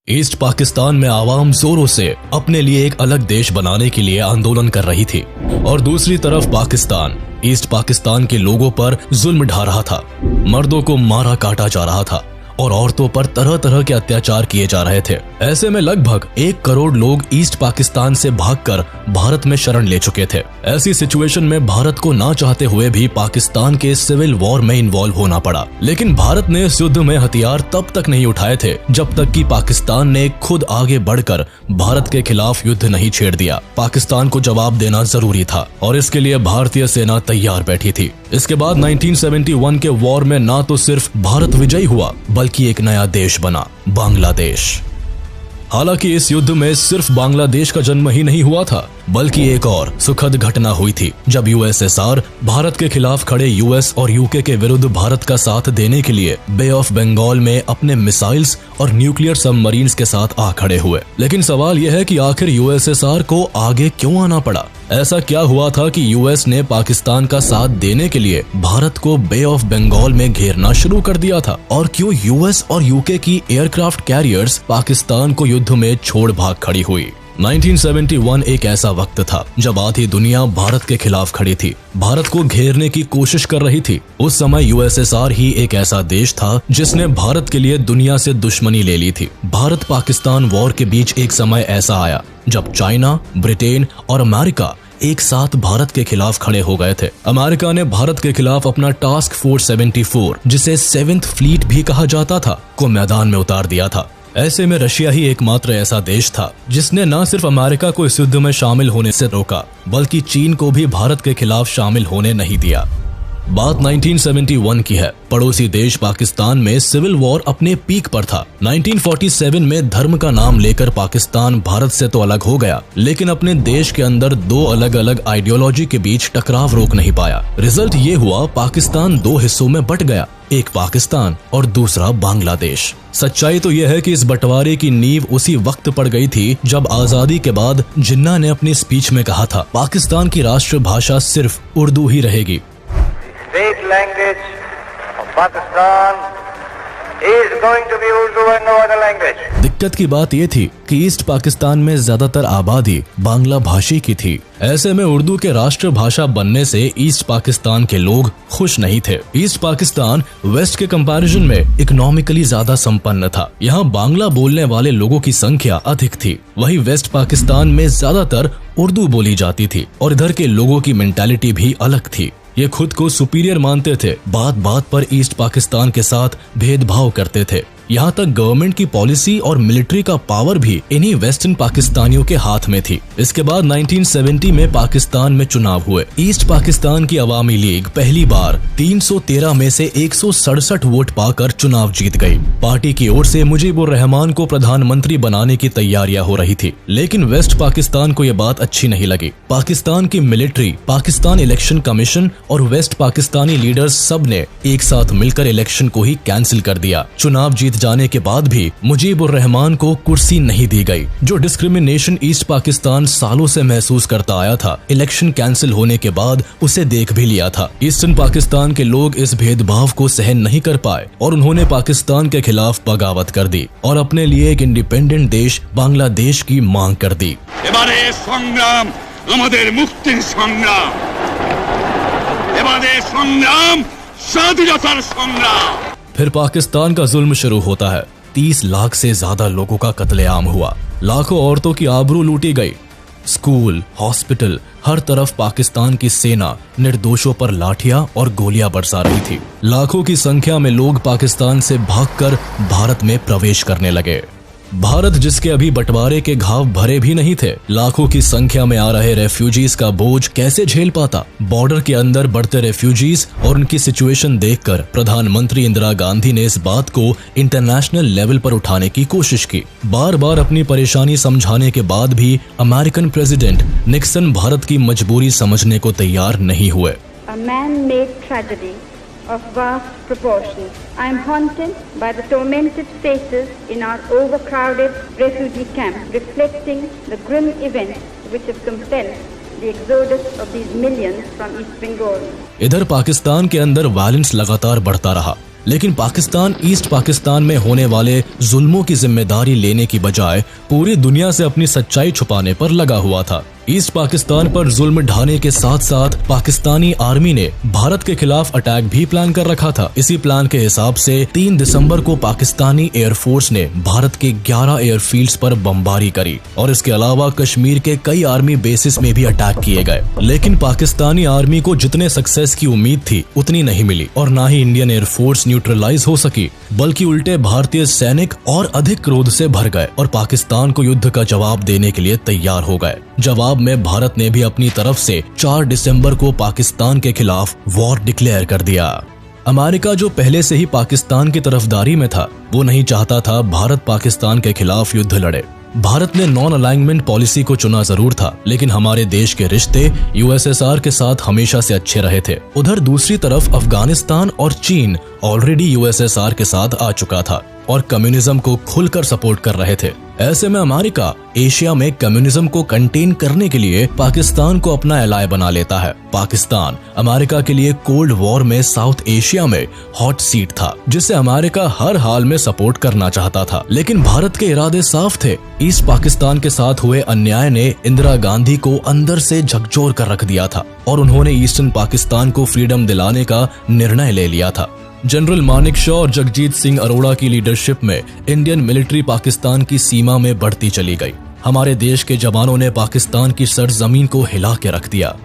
East Pakistan में आवाम जोरों से अपने लिए एक अलग देश बनाने के लिए आंदोलन कर रही थी और दूसरी तरफ पाकिस्तान ईस्ट पाकिस्तान के लोगों पर जुल्म ढा रहा था। मर्दों को मारा काटा जा रहा था और औरतों पर तरह तरह के अत्याचार किए जा रहे थे। ऐसे में लगभग 1 करोड़ लोग ईस्ट पाकिस्तान से भागकर भारत में शरण ले चुके थे। ऐसी सिचुएशन में भारत को ना चाहते हुए भी पाकिस्तान के सिविल वॉर में इन्वॉल्व होना पड़ा। लेकिन भारत ने इस युद्ध में हथियार तब तक नहीं उठाए थे जब तक कि पाकिस्तान ने खुद आगे बढ़कर भारत के खिलाफ युद्ध नहीं छेड़ दिया। पाकिस्तान को जवाब देना जरूरी था और इसके लिए भारतीय सेना तैयार बैठी थी। इसके बाद 1971 के वॉर में ना तो सिर्फ भारत विजयी हुआ बल्कि एक नया देश बना, बांग्लादेश। हालांकि इस युद्ध में सिर्फ बांग्लादेश का जन्म ही नहीं हुआ था बल्कि एक और सुखद घटना हुई थी जब यूएसएसआर भारत के खिलाफ खड़े यूएस और यूके के विरुद्ध भारत का साथ देने के लिए बे ऑफ बंगाल में अपने मिसाइल्स और न्यूक्लियर सबमरीन्स के साथ आ खड़े हुए। लेकिन सवाल यह है कि आखिर यूएसएसआर को आगे क्यों आना पड़ा? ऐसा क्या हुआ था कि यूएस ने पाकिस्तान का साथ देने के लिए भारत को बे ऑफ बंगाल में घेरना शुरू कर दिया था? और क्यों यूएस और यूके की एयरक्राफ्ट कैरियर्स पाकिस्तान को युद्ध में छोड़ भाग खड़ी हुई? 1971 एक ऐसा वक्त था जब आधी दुनिया भारत के खिलाफ खड़ी थी, भारत को घेरने की कोशिश कर रही थी। उस समय यूएसएसआर ही एक ऐसा देश था जिसने भारत के लिए दुनिया से दुश्मनी ले ली थी। भारत पाकिस्तान वॉर के बीच एक समय ऐसा आया जब चाइना, ब्रिटेन और अमेरिका एक साथ भारत के खिलाफ खड़े हो गए थे। अमेरिका ने भारत के खिलाफ अपना टास्क फोर्स 74, जिसे 7th फ्लीट भी कहा जाता था, को मैदान में उतार दिया था। ऐसे में रशिया ही एकमात्र ऐसा देश था जिसने न सिर्फ अमेरिका को इस युद्ध में शामिल होने से रोका बल्कि चीन को भी भारत के खिलाफ शामिल होने नहीं दिया। बात 1971 की है। पड़ोसी देश पाकिस्तान में सिविल वॉर अपने पीक पर था। 1947 में धर्म का नाम लेकर पाकिस्तान भारत से तो अलग हो गया, लेकिन अपने देश के अंदर 2 अलग अलग आइडियोलॉजी के बीच टकराव रोक नहीं पाया। रिजल्ट ये हुआ, पाकिस्तान 2 हिस्सों में बट गया, एक पाकिस्तान और दूसरा बांग्लादेश। सच्चाई तो यह है कि इस बंटवारे की नींव उसी वक्त पड़ गई थी जब आजादी के बाद जिन्ना ने अपनी स्पीच में कहा था, पाकिस्तान की राष्ट्रभाषा सिर्फ उर्दू ही रहेगी। State language of Pakistan is going to be Urdu and no other language. दिक्कत की बात ये थी कि ईस्ट पाकिस्तान में ज्यादातर आबादी बांग्ला भाषी की थी। ऐसे में उर्दू के राष्ट्रभाषा बनने से ईस्ट पाकिस्तान के लोग खुश नहीं थे। ईस्ट पाकिस्तान वेस्ट के कंपैरिजन में इकोनॉमिकली ज्यादा संपन्न था। यहाँ बांग्ला बोलने वाले लोगों की संख्या अधिक थी। वहीं वेस्ट पाकिस्तान में ज्यादातर उर्दू बोली जाती थी और इधर के लोगों की मेंटालिटी भी अलग थी। ये खुद को सुपीरियर मानते थे, बात बात पर ईस्ट पाकिस्तान के साथ भेदभाव करते थे। यहाँ तक गवर्नमेंट की पॉलिसी और मिलिट्री का पावर भी इन्हीं वेस्टर्न पाकिस्तानियों के हाथ में थी। इसके बाद 1970 में पाकिस्तान में चुनाव हुए। ईस्ट पाकिस्तान की अवामी लीग पहली बार 313 में से 167 वोट पाकर चुनाव जीत गई। पार्टी की ओर से मुजीबुर रहमान को प्रधानमंत्री बनाने की तैयारियां हो रही थी, लेकिन वेस्ट पाकिस्तान को यह बात अच्छी नहीं लगी। पाकिस्तान की मिलिट्री, पाकिस्तान इलेक्शन कमीशन और वेस्ट पाकिस्तानी लीडर्स सब ने एक साथ मिलकर इलेक्शन को ही कैंसिल कर दिया। चुनाव जीत जाने के बाद भी मुजीबुर रहमान को कुर्सी नहीं दी गई। जो डिस्क्रिमिनेशन ईस्ट पाकिस्तान सालों से महसूस करता आया था, इलेक्शन कैंसिल होने के बाद उसे देख भी लिया था। ईस्टर्न पाकिस्तान के लोग इस भेदभाव को सहन नहीं कर पाए और उन्होंने पाकिस्तान के खिलाफ बगावत कर दी और अपने लिए एक इंडिपेंडेंट देश बांग्लादेश की मांग कर दी। एबारे संग्राम आमादेर मुक्तिर संग्राम, एबारे संग्राम स्वाधीनतार संग्राम। फिर पाकिस्तान का जुल्म शुरू होता है। 30 लाख से ज्यादा लोगों का कत्लेआम हुआ, लाखों औरतों की आबरू लूटी गई। स्कूल, हॉस्पिटल, हर तरफ पाकिस्तान की सेना निर्दोषों पर लाठियां और गोलियां बरसा रही थी। लाखों की संख्या में लोग पाकिस्तान से भागकर भारत में प्रवेश करने लगे। भारत जिसके अभी बंटवारे के घाव भरे भी नहीं थे, लाखों की संख्या में आ रहे रेफ्यूजीज का बोझ कैसे झेल पाता? बॉर्डर के अंदर बढ़ते रेफ्यूजीज और उनकी सिचुएशन देखकर प्रधानमंत्री इंदिरा गांधी ने इस बात को इंटरनेशनल लेवल पर उठाने की कोशिश की। बार बार अपनी परेशानी समझाने के बाद भी अमेरिकन प्रेसिडेंट निक्सन भारत की मजबूरी समझने को तैयार नहीं हुए। Of vast proportions. I am haunted by the tormented faces in our overcrowded refugee camp, reflecting the grim events which have compelled the exodus of these millions from East Bengal. इधर पाकिस्तान के अंदर वायलेंस लगातार बढ़ता रहा। लेकिन Pakistan east Pakistan में होने वाले जुल्मों की जिम्मेदारी लेने की बजाय पूरी दुनिया से अपनी सच्चाई छुपाने पर लगा हुआ था। ईस्ट पाकिस्तान पर जुल्म ढाने के साथ साथ पाकिस्तानी आर्मी ने भारत के खिलाफ अटैक भी प्लान कर रखा था। इसी प्लान के हिसाब से 3 दिसंबर को पाकिस्तानी एयरफोर्स ने भारत के 11 एयरफील्ड्स पर बमबारी करी और इसके अलावा कश्मीर के कई आर्मी बेसिस में भी अटैक किए गए। लेकिन पाकिस्तानी आर्मी को जितने सक्सेस की उम्मीद थी उतनी नहीं मिली और न ही इंडियन एयरफोर्स न्यूट्रलाइज हो सकी, बल्कि उल्टे भारतीय सैनिक और अधिक क्रोध से भर गए और पाकिस्तान को युद्ध का जवाब देने के लिए तैयार हो गए। जवाब में भारत ने भी अपनी तरफ से 4 दिसंबर को पाकिस्तान के खिलाफ वॉर डिक्लेयर कर दिया। अमेरिका जो पहले से ही पाकिस्तान की तरफदारी में था, वो नहीं चाहता था भारत पाकिस्तान के खिलाफ युद्ध लड़े। भारत ने नॉन अलाइनमेंट पॉलिसी को चुना जरूर था, लेकिन हमारे देश के रिश्ते यूएसएसआर के साथ हमेशा से अच्छे रहे थे। उधर दूसरी तरफ अफगानिस्तान और चीन ऑलरेडी यूएसएसआर के साथ आ चुका था और कम्युनिज्म को खुलकर सपोर्ट कर रहे थे। ऐसे में अमेरिका एशिया में कम्युनिज्म को कंटेन करने के लिए पाकिस्तान को अपना एलाय बना लेता है। पाकिस्तान अमेरिका के लिए कोल्ड वॉर में साउथ एशिया में हॉट सीट था, जिसे अमेरिका हर हाल में सपोर्ट करना चाहता था। लेकिन भारत के इरादे साफ थे। ईस्ट पाकिस्तान के साथ हुए अन्याय ने इंदिरा गांधी को अंदर से झकझोर कर रख दिया था और उन्होंने ईस्टर्न पाकिस्तान को फ्रीडम दिलाने का निर्णय ले लिया था। जनरल मानेकशॉ और जगजीत सिंह अरोड़ा की लीडरशिप में इंडियन मिलिट्री पाकिस्तान की सीमा में बढ़ती चली गई। हमारे देश के जवानों ने पाकिस्तान की सरजमीन को हिला के रख दिया।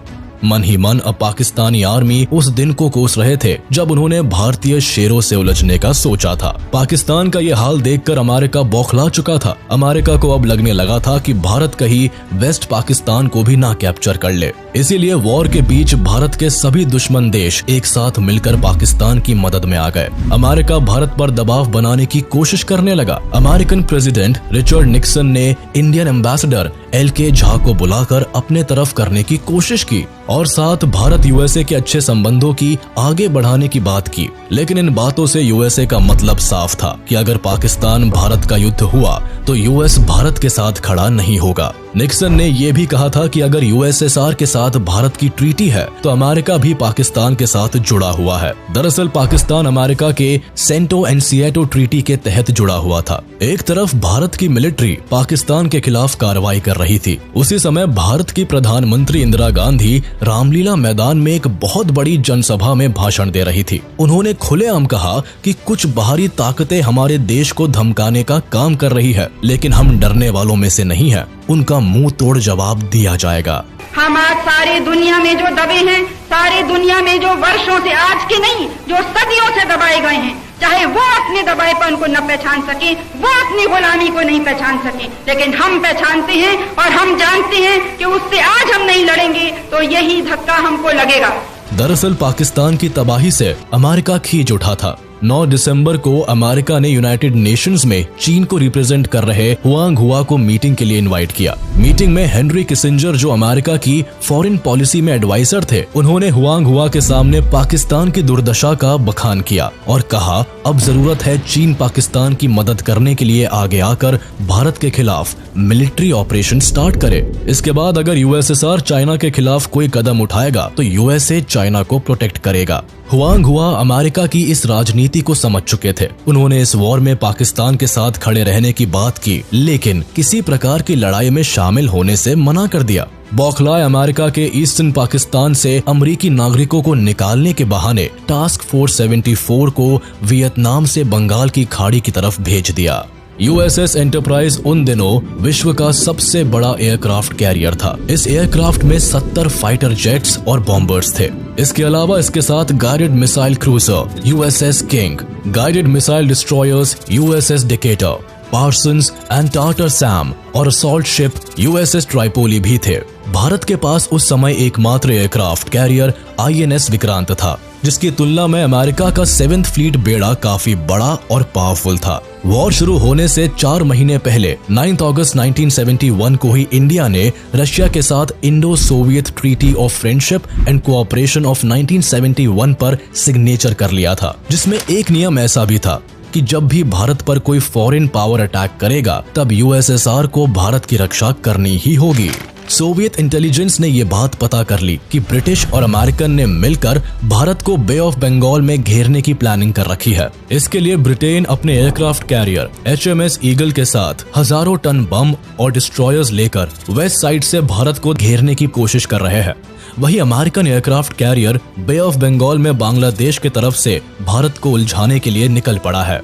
मन ही मन अब पाकिस्तानी आर्मी उस दिन को कोस रहे थे जब उन्होंने भारतीय शेरों से उलझने का सोचा था। पाकिस्तान का ये हाल देखकर अमेरिका बौखला चुका था। अमेरिका को अब लगने लगा था कि भारत कहीं वेस्ट पाकिस्तान को भी ना कैप्चर कर ले। इसीलिए वॉर के बीच भारत के सभी दुश्मन देश एक साथ मिलकर पाकिस्तान की मदद में आ गए। अमेरिका भारत पर दबाव बनाने की कोशिश करने लगा। अमेरिकन प्रेसिडेंट रिचर्ड निक्सन ने इंडियन एम्बेसडर LK झा को बुलाकर अपने तरफ करने की कोशिश की और साथ भारत यूएसए के अच्छे संबंधों की आगे बढ़ाने की बात की। लेकिन इन बातों से यूएसए का मतलब साफ था कि अगर पाकिस्तान भारत का युद्ध हुआ तो यूएस भारत के साथ खड़ा नहीं होगा। निक्सन ने यह भी कहा था कि अगर यूएसएसआर के साथ भारत की ट्रीटी है तो अमेरिका भी पाकिस्तान के साथ जुड़ा हुआ है। दरअसल पाकिस्तान अमेरिका के सेंटो एंड सिएटो ट्रीटी के तहत जुड़ा हुआ था। एक तरफ भारत की मिलिट्री पाकिस्तान के खिलाफ कार्रवाई कर रही थी, उसी समय भारत की प्रधानमंत्री इंदिरा गांधी रामलीला मैदान में एक बहुत बड़ी जनसभा में भाषण दे रही थी। उन्होंने खुलेआम कहा कि कुछ बाहरी ताकतें हमारे देश को धमकाने का काम कर रही है, लेकिन हम डरने वालों में से नहीं है। उनका मुंह तोड़ जवाब दिया जाएगा। हम आज सारी दुनिया में जो दबे हैं, सारी दुनिया में जो वर्षों से, आज के नहीं, जो सदियों से दबाए गए हैं, चाहे वो अपने दबाएपन को न पहचान सके, वो अपनी गुलामी को नहीं पहचान सके, लेकिन हम पहचानते हैं और हम जानते हैं कि उससे आज हम नहीं लड़ेंगे तो यही धक्का हमको लगेगा। दरअसल पाकिस्तान की तबाही से अमेरिका खींच उठा था। 9 दिसंबर को अमेरिका ने यूनाइटेड नेशंस में चीन को रिप्रेजेंट कर रहे हुआंग हुआ को मीटिंग के लिए इनवाइट किया। मीटिंग में हेनरी किसिंजर, जो अमेरिका की फॉरेन पॉलिसी में एडवाइजर थे, उन्होंने हुआंग हुआ के सामने पाकिस्तान की दुर्दशा का बखान किया और कहा अब जरूरत है चीन पाकिस्तान की मदद करने के लिए आगे आकर भारत के खिलाफ मिलिट्री ऑपरेशन स्टार्ट करे। इसके बाद अगर यूएसएसआर चाइना के खिलाफ कोई कदम उठाएगा तो यूएसए चाइना को प्रोटेक्ट करेगा। हुआंग हुआ अमेरिका की इस राजनीति को समझ चुके थे। उन्होंने इस वॉर में पाकिस्तान के साथ खड़े रहने की बात की, लेकिन किसी प्रकार की लड़ाई में शामिल होने से मना कर दिया। बौखलाए अमेरिका के ईस्टर्न पाकिस्तान से अमरीकी नागरिकों को निकालने के बहाने टास्क फोर्स 74 को वियतनाम से बंगाल की खाड़ी की तरफ भेज दिया। USS एंटरप्राइज उन दिनों विश्व का सबसे बड़ा एयरक्राफ्ट कैरियर था। इस एयरक्राफ्ट में 70 फाइटर जेट्स और बॉम्बर्स थे। इसके अलावा इसके साथ guided missile cruiser USS king, guided missile destroyers USS Decatur, Parsons and tartar Sam और असॉल्ट शिप USS ट्राइपोली भी थे। भारत के पास उस समय एकमात्र एयरक्राफ्ट कैरियर INS विक्रांत था, जिसकी तुलना में अमेरिका का 7th फ्लीट बेड़ा काफी बड़ा और पावरफुल था। वॉर शुरू होने से 4 महीने पहले 9 अगस्त 1971 को ही इंडिया ने रशिया के साथ Indo Soviet treaty of friendship and cooperation of 1971 पर सिग्नेचर कर लिया था, जिसमें एक नियम ऐसा भी था कि जब भी भारत पर कोई फॉरेन पावर अटैक करेगा तब USSR को भारत की रक्षा करनी ही होगी। सोवियत इंटेलिजेंस ने ये बात पता कर ली कि ब्रिटिश और अमेरिकन ने मिलकर भारत को बे ऑफ बंगाल में घेरने की प्लानिंग कर रखी है। इसके लिए ब्रिटेन अपने एयरक्राफ्ट कैरियर HMS ईगल के साथ हजारों टन बम और डिस्ट्रॉयर्स लेकर वेस्ट साइड से भारत को घेरने की कोशिश कर रहे हैं। वही American aircraft carrier bay of Bengal में बांग्लादेश की तरफ से भारत को उलझाने के लिए निकल पड़ा है,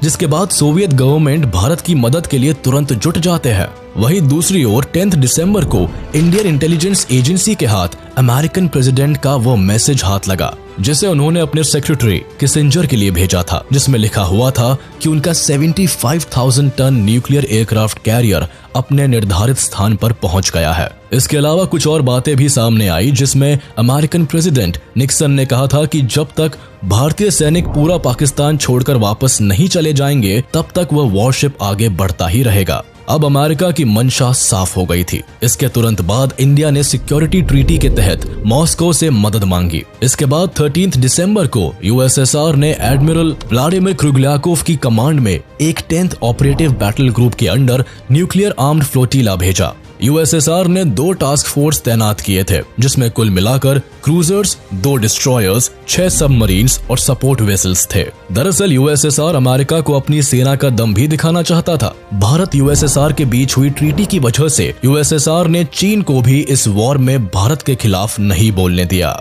जिसके बाद सोवियत गवर्नमेंट भारत की मदद के लिए तुरंत जुट जाते हैं। वहीं दूसरी ओर 10 दिसंबर को इंडियन इंटेलिजेंस एजेंसी के हाथ अमेरिकन प्रेसिडेंट का वो मैसेज हाथ लगा जिसे उन्होंने अपने सेक्रेटरी किसिंजर के लिए भेजा था, जिसमें लिखा हुआ था कि उनका 75,000 टन न्यूक्लियर एयरक्राफ्ट कैरियर अपने निर्धारित स्थान पर पहुंच गया है। इसके अलावा कुछ और बातें भी सामने आई, जिसमें अमेरिकन प्रेसिडेंट निक्सन ने कहा था कि जब तक भारतीय सैनिक पूरा पाकिस्तान छोड़कर वापस नहीं चले जाएंगे तब तक वह वॉरशिप आगे बढ़ता ही रहेगा। अब अमेरिका की मंशा साफ हो गई थी। इसके तुरंत बाद इंडिया ने सिक्योरिटी ट्रीटी के तहत मॉस्को से मदद मांगी। इसके बाद 13 दिसंबर को USSR ने एडमिरल व्लादिमीर क्रुगल्याकोव की कमांड में एक 10th ऑपरेटिव बैटल ग्रुप के अंडर न्यूक्लियर आर्म्ड फ्लोटिला भेजा। USSR ने 2 टास्क फोर्स तैनात किए थे, जिसमें कुल मिलाकर क्रूजर्स, 2 डिस्ट्रॉयर्स, 6 सबमरीन्स और सपोर्ट वेसल्स थे। दरअसल USSR अमेरिका को अपनी सेना का दम भी दिखाना चाहता था। भारत USSR के बीच हुई ट्रीटी की वजह से USSR ने चीन को भी इस वॉर में भारत के खिलाफ नहीं बोलने दिया।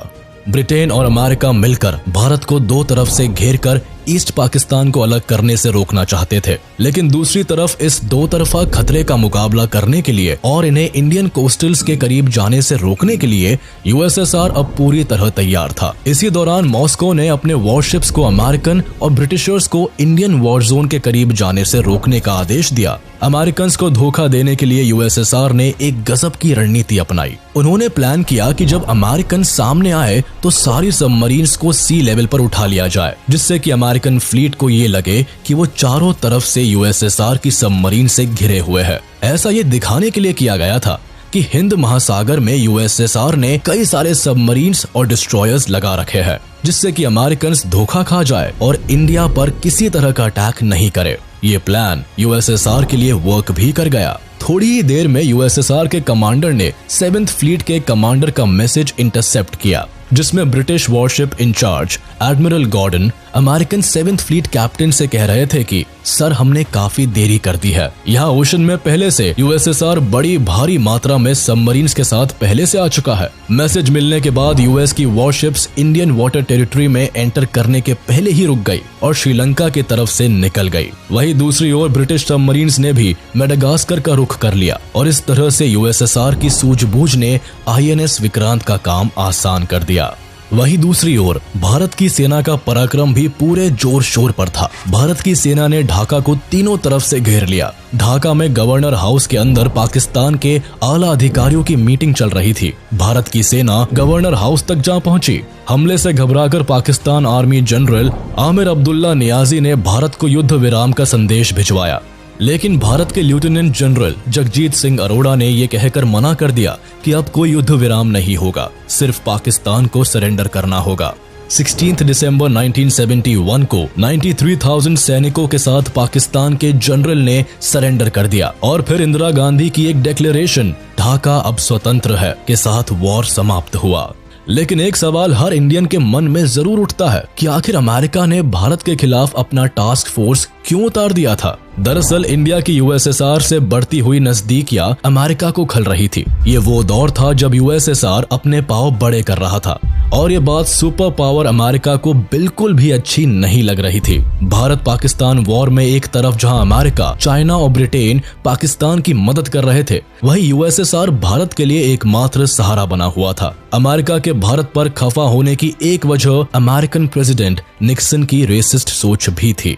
ब्रिटेन और अमेरिका मिलकर भारत को 2 तरफ से घेरकर ईस्ट पाकिस्तान को अलग करने से रोकना चाहते थे, लेकिन दूसरी तरफ इस 2 तरफा खतरे का मुकाबला करने के लिए और इन्हें इंडियन कोस्टल्स के करीब जाने से रोकने के लिए USSR अब पूरी तरह तैयार था। इसी दौरान मॉस्को ने अपने वॉरशिप्स को अमेरिकन और ब्रिटिशर्स को इंडियन वॉर जोन के करीब जाने से रोकने का आदेश दिया। अमेरिकन को धोखा देने के लिए USSR ने एक गजब की रणनीति अपनाई। उन्होंने प्लान किया कि जब अमेरिकन सामने आए तो सारी सबमरीन्स को सी लेवल पर उठा लिया जाए, जिससे कि अमेरिकन फ्लीट को ये लगे कि वो चारों तरफ से USSR की सबमरीन से घिरे हुए हैं। ऐसा ये दिखाने के लिए किया गया था कि हिंद महासागर में USSR ने कई सारे सबमरीन्स और डिस्ट्रॉयर्स लगा रखे हैं, जिससे कि अमेरिकन धोखा खा जाए और इंडिया पर किसी तरह का अटैक नहीं करे। ये प्लान USSR के लिए वर्क भी कर गया। थोड़ी ही देर में USSR के कमांडर ने 7th फ्लीट के कमांडर का मैसेज इंटरसेप्ट किया, जिसमें British warship in-charge admiral Gordon American 7th fleet captain से कह रहे थे कि सर, हमने काफी देरी कर दी है। यहाँ ओशन में पहले से USSR बड़ी भारी मात्रा में सबमरीन्स के साथ पहले से आ चुका है। मैसेज मिलने के बाद US की वॉरशिप्स इंडियन वाटर टेरिटरी में एंटर करने के पहले ही रुक गई और श्रीलंका की तरफ से निकल गई। वहीं दूसरी ओर ब्रिटिश सबमरीन्स ने भी मेडागास्कर का रुख कर लिया और इस तरह से USSR की सूझबूझ ने INS विक्रांत का काम आसान कर दिया। वहीं दूसरी ओर भारत की सेना का पराक्रम भी पूरे जोर शोर पर था। भारत की सेना ने ढाका को तीनों तरफ से घेर लिया। ढाका में गवर्नर हाउस के अंदर पाकिस्तान के आला अधिकारियों की मीटिंग चल रही थी। भारत की सेना गवर्नर हाउस तक जा पहुंची। हमले से घबराकर पाकिस्तान आर्मी जनरल आमिर अब्दुल्ला नियाजी ने भारत को युद्ध विराम का संदेश भिजवाया, लेकिन भारत के लेफ्टिनेंट जनरल जगजीत सिंह अरोड़ा ने यह कहकर मना कर दिया कि अब कोई युद्ध विराम नहीं होगा, सिर्फ पाकिस्तान को सरेंडर करना होगा। 16 दिसंबर 1971 को 93,000 सैनिकों के साथ पाकिस्तान के जनरल ने सरेंडर कर दिया और फिर इंदिरा गांधी की एक डिक्लेरेशन, ढाका अब स्वतंत्र है, के साथ वॉर समाप्त हुआ। लेकिन एक सवाल हर इंडियन के मन में जरूर उठता है कि आखिर अमेरिका ने भारत के खिलाफ अपना टास्क फोर्स क्यों उतार दिया था। दरअसल इंडिया की USSR से बढ़ती हुई नजदीकियां अमेरिका को खल रही थी। ये वो दौर था जब USSR अपने पांव बड़े कर रहा था और ये बात सुपर पावर अमेरिका को बिल्कुल भी अच्छी नहीं लग रही थी। भारत पाकिस्तान वॉर में एक तरफ जहां अमेरिका, चाइना और ब्रिटेन पाकिस्तान की मदद कर रहे थे, वहीं USSR भारत के लिए एकमात्र सहारा बना हुआ था। अमेरिका के भारत पर खफा होने की एक वजह अमेरिकन प्रेसिडेंट निक्सन की रेसिस्ट सोच भी थी।